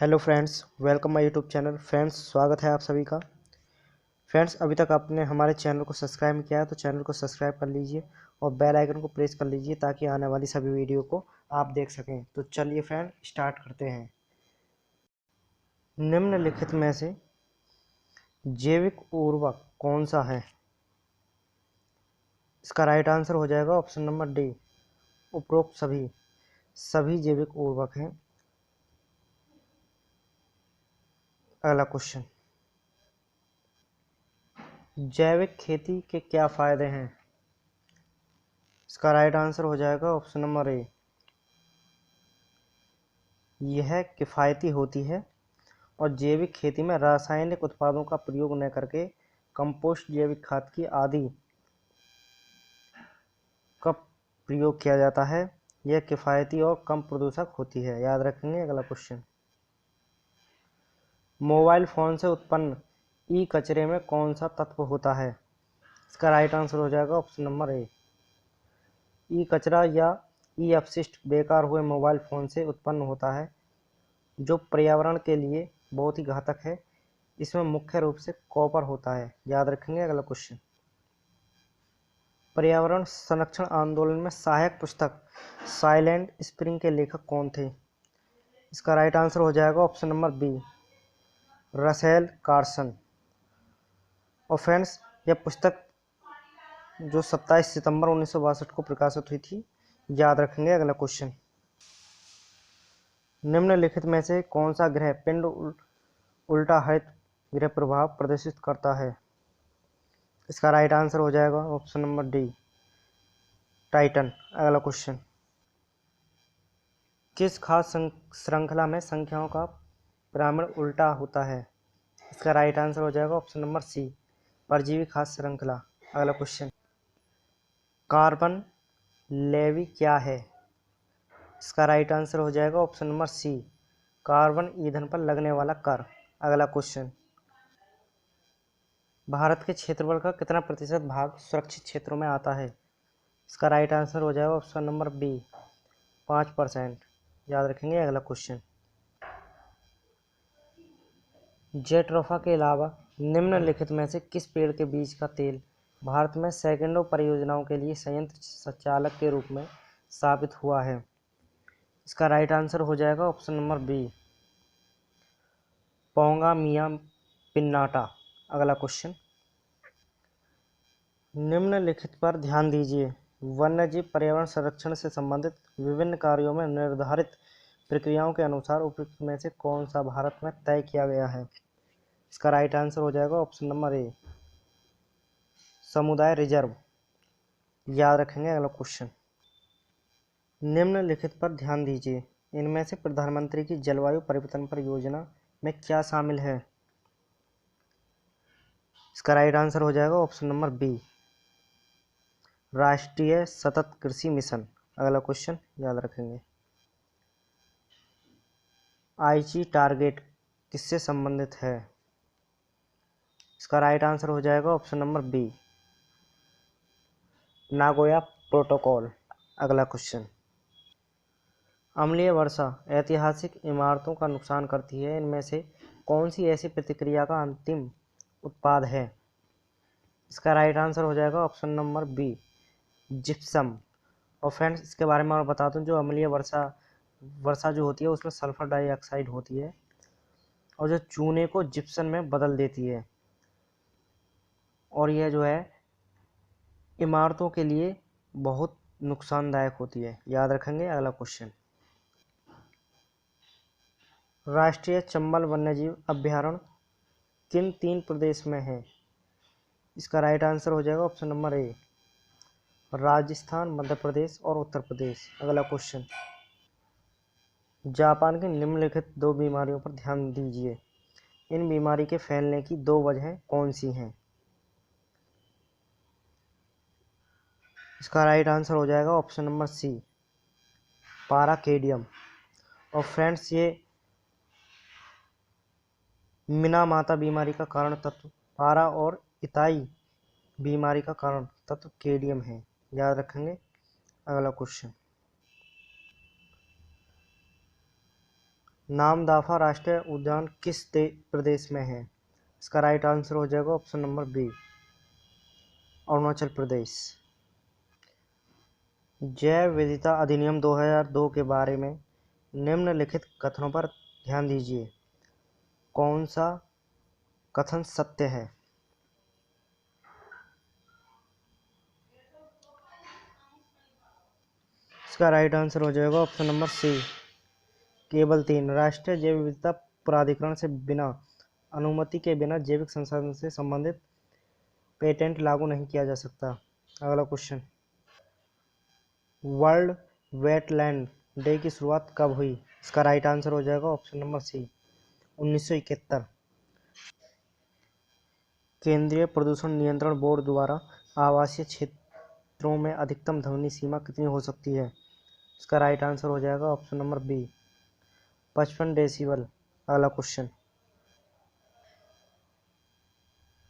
Hello friends, welcome my YouTube channel. Friends, स्वागत है आप सभी का। फ्रेंड्स, अभी तक आपने हमारे चैनल को सब्सक्राइब नहीं किया है तो चैनल को सब्सक्राइब कर लीजिए और बेल आइकन को प्रेस कर लीजिए ताकि आने वाली सभी वीडियो को आप देख सकें। तो चलिए फ्रेंड, स्टार्ट करते हैं। निम्नलिखित में से जैविक उर्वरक कौन सा है? इसका राइट आंसर हो जाएगा ऑप्शन नंबर डी, उपरोक्त सभी जैविक उर्वरक हैं। अगला क्वेश्चन, जैविक खेती के क्या फायदे हैं? इसका राइट आंसर हो जाएगा ऑप्शन नंबर ए, यह किफ़ायती होती है और जैविक खेती में रासायनिक उत्पादों का प्रयोग न करके कंपोस्ट, जैविक खाद की आदि का प्रयोग किया जाता है। यह किफ़ायती और कम प्रदूषक होती है, याद रखेंगे। अगला क्वेश्चन, मोबाइल फ़ोन से उत्पन्न ई कचरे में कौन सा तत्व होता है? इसका राइट आंसर हो जाएगा ऑप्शन नंबर ए, ई कचरा या ई अपशिष्ट बेकार हुए मोबाइल फ़ोन से उत्पन्न होता है जो पर्यावरण के लिए बहुत ही घातक है। इसमें मुख्य रूप से कॉपर होता है, याद रखेंगे। अगला क्वेश्चन, पर्यावरण संरक्षण आंदोलन में सहायक पुस्तक साइलेंट स्प्रिंग के लेखक कौन थे? इसका राइट आंसर हो जाएगा option number B, Rachel Carson. और फ्रेंड्स, यह पुस्तक जो 27 सितंबर 1962 को प्रकाशित हुई थी, याद रखेंगे। अगला क्वेश्चन, निम्नलिखित में से कौन सा ग्रह पिंड उल्टा हरित गृह प्रभाव प्रदर्शित करता है? इसका राइट आंसर हो जाएगा ऑप्शन नंबर डी, टाइटन। अगला क्वेश्चन, किस खास श्रृंखला में संख्याओं का पिरामिड उल्टा होता है? इसका राइट आंसर हो जाएगा ऑप्शन नंबर सी, परजीवी खास श्रृंखला। अगला क्वेश्चन, कार्बन लेवी क्या है? इसका राइट आंसर हो जाएगा ऑप्शन नंबर सी, कार्बन ईंधन पर लगने वाला कर। अगला क्वेश्चन, भारत के क्षेत्रफल का कितना प्रतिशत भाग सुरक्षित क्षेत्रों में आता है? इसका राइट आंसर हो जाएगा ऑप्शन नंबर बी, 5%, याद रखेंगे। अगला क्वेश्चन, जेट्रोफा के अलावा निम्नलिखित में से किस पेड़ के बीज का तेल भारत में सैकड़ों परियोजनाओं के लिए संयंत्र संचालक के रूप में साबित हुआ है? इसका राइट आंसर हो जाएगा ऑप्शन नंबर बी, पोंगामिया पिन्नाटा। अगला क्वेश्चन, निम्नलिखित पर ध्यान दीजिए। वन्यजीव पर्यावरण संरक्षण से संबंधित विभिन्न कार्यों में निर्धारित प्रक्रियाओं के अनुसार उपयुक्त में से कौन सा भारत में तय किया गया है? इसका राइट आंसर हो जाएगा ऑप्शन नंबर ए, समुदाय रिजर्व, याद रखेंगे। अगला क्वेश्चन, निम्नलिखित पर ध्यान दीजिए। इनमें से प्रधानमंत्री की जलवायु परिवर्तन पर योजना में क्या शामिल है? इसका राइट आंसर हो जाएगा ऑप्शन नंबर बी, राष्ट्रीय सतत कृषि मिशन। अगला क्वेश्चन, याद रखेंगे। आईची टारगेट किससे संबंधित है? इसका राइट आंसर हो जाएगा option number B, Nagoya Protocol. अगला क्वेश्चन, अम्लीय वर्षा ऐतिहासिक इमारतों का नुकसान करती है। इनमें से कौन सी ऐसी प्रतिक्रिया का अंतिम उत्पाद है? इसका राइट आंसर हो जाएगा ऑप्शन नंबर बी, जिप्सम। और फ्रेंड्स, इसके बारे में और बता दूं, जो अम्लीय वर्षा जो होती है उसमें सल्फर डाइऑक्साइड होती है और जो चूने को जिप्सम में बदल देती है, और यह जो है इमारतों के लिए बहुत नुकसानदायक होती है, याद रखेंगे। अगला क्वेश्चन, राष्ट्रीय चंबल वन्यजीव अभयारण्य किन 3 प्रदेश में है? इसका राइट आंसर हो जाएगा option number A, Rajasthan, Madhya Pradesh और उत्तर प्रदेश। अगला क्वेश्चन, जापान की निम्नलिखित 2 बीमारियों पर ध्यान दीजिए। इन बीमारी के फैलने की 2 वजहें कौन सी हैं? इसका राइट आंसर हो जाएगा ऑप्शन नंबर सी, पाराकेडियम। और फ्रेंड्स, ये मिनामाता बीमारी का कारण तत्व पारा और इताई बीमारी का कारण तत्व केडियम है, याद रखेंगे। अगला क्वेश्चन, नामदफा राष्ट्रीय उद्यान किस प्रदेश में है? इसका राइट आंसर हो जाएगा option number B, Arunachal Pradesh. जैव विविधता अधिनियम 2002 के बारे में निम्नलिखित कथनों पर ध्यान दीजिए। कौन सा कथन सत्य है? इसका राइट आंसर हो जाएगा ऑप्शन नंबर सी, केवल 3। राष्ट्रीय जैव विविधता प्राधिकरण से बिना अनुमति के बिना जैविक संसाधन से संबंधित पेटेंट लागू नहीं किया जा सकता। अगला क्वेश्चन, वर्ल्ड वेटलैंड डे की शुरुआत कब हुई? इसका राइट आंसर हो जाएगा ऑप्शन नंबर सी, 1971। केंद्रीय प्रदूषण नियंत्रण बोर्ड द्वारा आवासीय क्षेत्रों में अधिकतम ध्वनि सीमा कितनी हो सकती है? इसका राइट आंसर हो जाएगा ऑप्शन नंबर बी, 55 डेसिबल। अगला क्वेश्चन,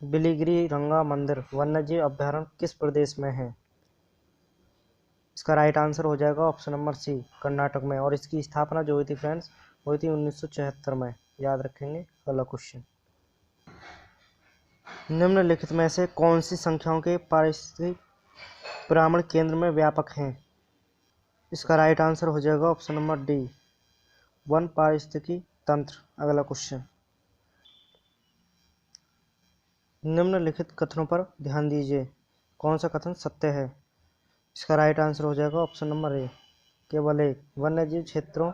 बिलिगिरी रंगा मंदिर वन्यजीव अभयारण्य किस प्रदेश में है? इसका राइट आंसर हो जाएगा ऑप्शन नंबर सी, कर्नाटक में। और इसकी स्थापना जो हुई थी फ्रेंड्स, हुई थी 1974 में, याद रखेंगे। अगला क्वेश्चन, निम्नलिखित में से कौन सी संख्याओं के पारिस्थितिक पिरामिड केंद्र में व्यापक हैं? इसका राइट आंसर हो जाएगा ऑप्शन नंबर डी, 1 पारिस्थितिकी तंत्र। अगला क्वेश्चन, निम्नलिखित कथनों पर ध्यान दीजिए। कौन सा कथन सत्य है? इसका राइट आंसर हो जाएगा ऑप्शन नंबर ए, केवल 1। वन्यजीव क्षेत्रों,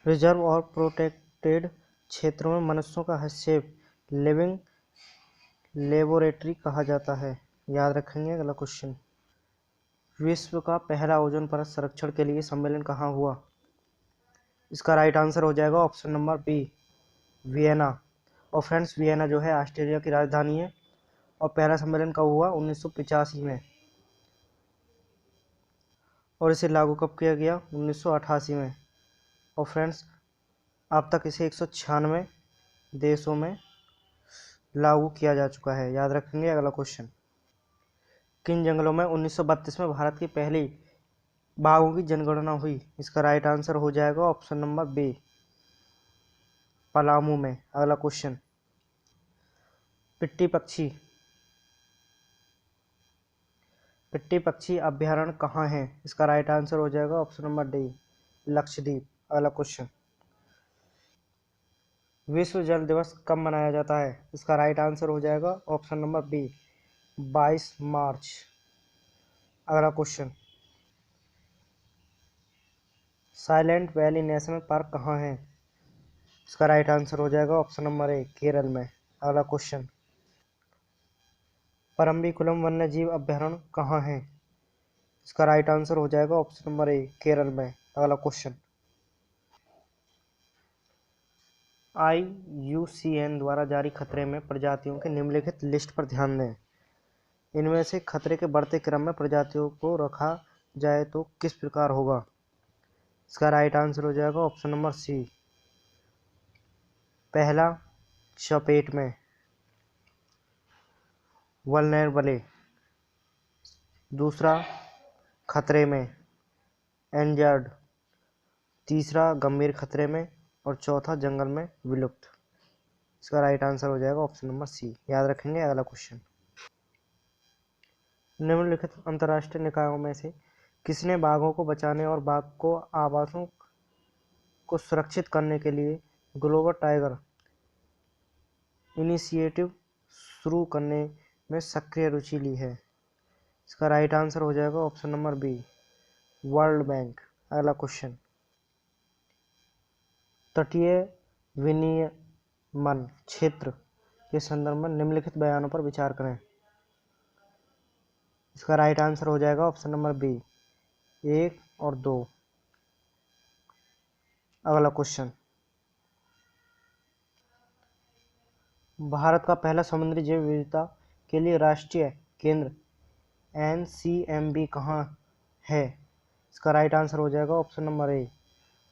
रिजर्व और प्रोटेक्टेड क्षेत्रों में मनुष्यों का हस्तक्षेप लिविंग लेबोरेटरी कहा जाता है, याद रखेंगे। अगला क्वेश्चन, विश्व का पहला ओजोन परत संरक्षण के लिए सम्मेलन कहाँ हुआ? इसका राइट आंसर हो जाएगा ऑप्शन नंबर बी, वियना। और फ्रेंड्स, वियना जो है ऑस्ट्रेलिया की राजधानी है। और पहला सम्मेलन कब हुआ? 1985 में। और इसे लागू कब किया गया? 1988 में। और फ्रेंड्स, अब तक इसे 196 देशों में लागू किया जा चुका है, याद रखेंगे। अगला क्वेश्चन, किन जंगलों में 1932 में भारत की पहली बाघों की जनगणना हुई? इसका राइट आंसर हो जाएगा ऑप्शन नंबर बी, पलामू में। अगला क्वेश्चन, पिट्टी पक्षी अभयारण्य कहाँ है? इसका राइट आंसर हो जाएगा ऑप्शन नंबर डी, लक्षद्वीप। अगला क्वेश्चन, विश्व जल दिवस कब मनाया जाता है? इसका राइट आंसर हो जाएगा ऑप्शन नंबर बी, 22 मार्च। अगला question, silent valley national park कहाँ है? इसका राइट आंसर हो जाएगा ऑप्शन नंबर ए, केरल में। अगला क्वेश्चन, परम्बिकुलम वन्यजीव अभयारण्य कहाँ है? इसका राइट आंसर हो जाएगा ऑप्शन नंबर ए, केरल में। अगला क्वेश्चन, IUCN द्वारा जारी खतरे में प्रजातियों की निम्नलिखित लिस्ट पर ध्यान दें। इनमें से खतरे के बढ़ते क्रम में प्रजातियों को रखा जाए तो किस प्रकार होगा? इसका राइट आंसर हो जाएगा ऑप्शन नंबर सी, पहला चपेट में, वल्नरेबल। दूसरा खतरे में, एंजर्ड। तीसरा गंभीर खतरे में। और चौथा जंगल में विलुप्त। इसका राइट आंसर हो जाएगा ऑप्शन नंबर सी, याद रखेंगे। अगला क्वेश्चन, निम्नलिखित अंतर्राष्ट्रीय निकायों में से किसने बाघों को बचाने और बाघ को आवासों को सुरक्षित करने के लिए ग्लोबल टाइगर इनिशिएटिव शुरू करने में सक्रिय रुचि ली है? इसका राइट आंसर हो जाएगा option number B, World Bank. अगला क्वेश्चन, तटीय विनियमन क्षेत्र के संदर्भ में निम्नलिखित बयानों पर विचार करें। इसका राइट आंसर हो जाएगा ऑप्शन नंबर बी, 1 और 2। अगला क्वेश्चन, भारत का पहला समुद्री जैव विविधता के लिए राष्ट्रीय केंद्र NCMB कहाँ है? इसका राइट आंसर हो जाएगा ऑप्शन नंबर ए,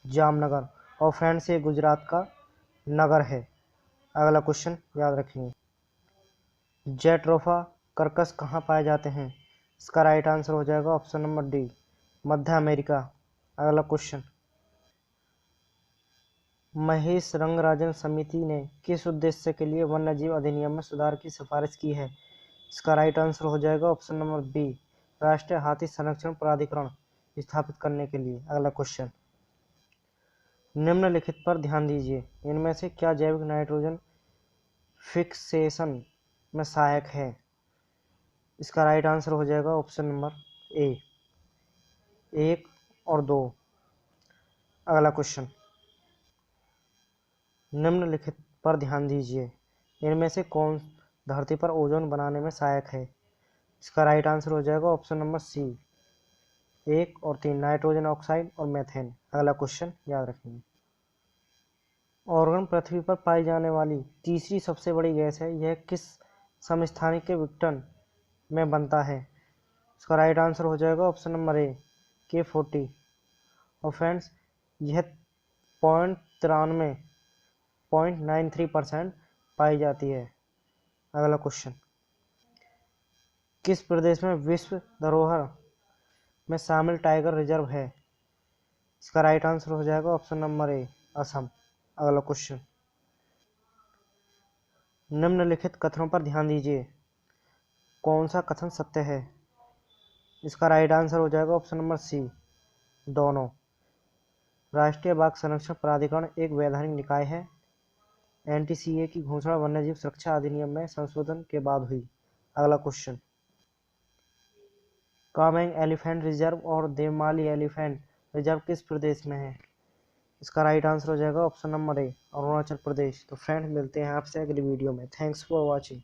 जामनगर। और फ्रेंड्स, ये गुजरात का नगर है। अगला क्वेश्चन याद रखेंगे, जेट्रोफा कर्कस कहाँ पाए जाते हैं? इसका राइट आंसर हो जाएगा ऑप्शन नंबर डी, मध्य अमेरिका। अगला क्वेश्चन, महेश रंगराजन समिति ने किस उद्देश्य के लिए वन्यजीव अधिनियम में सुधार की सिफारिश की है? इसका राइट आंसर हो जाएगा ऑप्शन नंबर बी, राष्ट्रीय हाथी संरक्षण प्राधिकरण स्थापित करने के लिए। अगला क्वेश्चन, निम्नलिखित पर ध्यान दीजिए, इनमें से क्या जैविक नाइट्रोजन फिक्सेशन में सहायक है? इसका राइट आंसर हो जाएगा ऑप्शन नंबर ए, 1 और 2। अगला क्वेश्चन, निम्नलिखित पर ध्यान दीजिए, इनमें से कौन धरती पर ओजोन बनाने में सहायक है? इसका राइट आंसर हो जाएगा ऑप्शन नंबर सी, 1 और 3, नाइट्रोजन ऑक्साइड और मेथेन। अगला क्वेश्चन याद रखेंगे। ऑर्गन पृथ्वी पर पाई जाने वाली तीसरी सबसे बड़ी गैस है, यह किस समस्थानिक विघटन में बनता है? इसका राइट आंसर हो जाएगा ऑप्शन नंबर ए, K40। और फ्रेंड्स, यह 0.93% पाई जाती है। अगला क्वेश्चन, किस प्रदेश में विश्व धरोहर में शामिल टाइगर रिजर्व है? इसका राइट आंसर हो जाएगा ऑप्शन नंबर ए, असम। अगला क्वेश्चन, निम्नलिखित कथनों पर ध्यान दीजिए, कौन सा कथन सत्य है? इसका राइट आंसर हो जाएगा ऑप्शन नंबर सी, दोनों। राष्ट्रीय बाघ संरक्षण प्राधिकरण एक वैधानिक निकाय है। NTCA की घोषणा वन्यजीव सुरक्षा अधिनियम में संशोधन के बाद हुई। अगला क्वेश्चन, कामेंग एलिफेंट रिजर्व और देवमाली एलिफेंट रिजर्व किस प्रदेश में है? इसका राइट आंसर हो जाएगा option number A, Arunachal Pradesh. तो फ्रेंड्स, मिलते हैं आपसे अगली वीडियो में। Thanks for watching.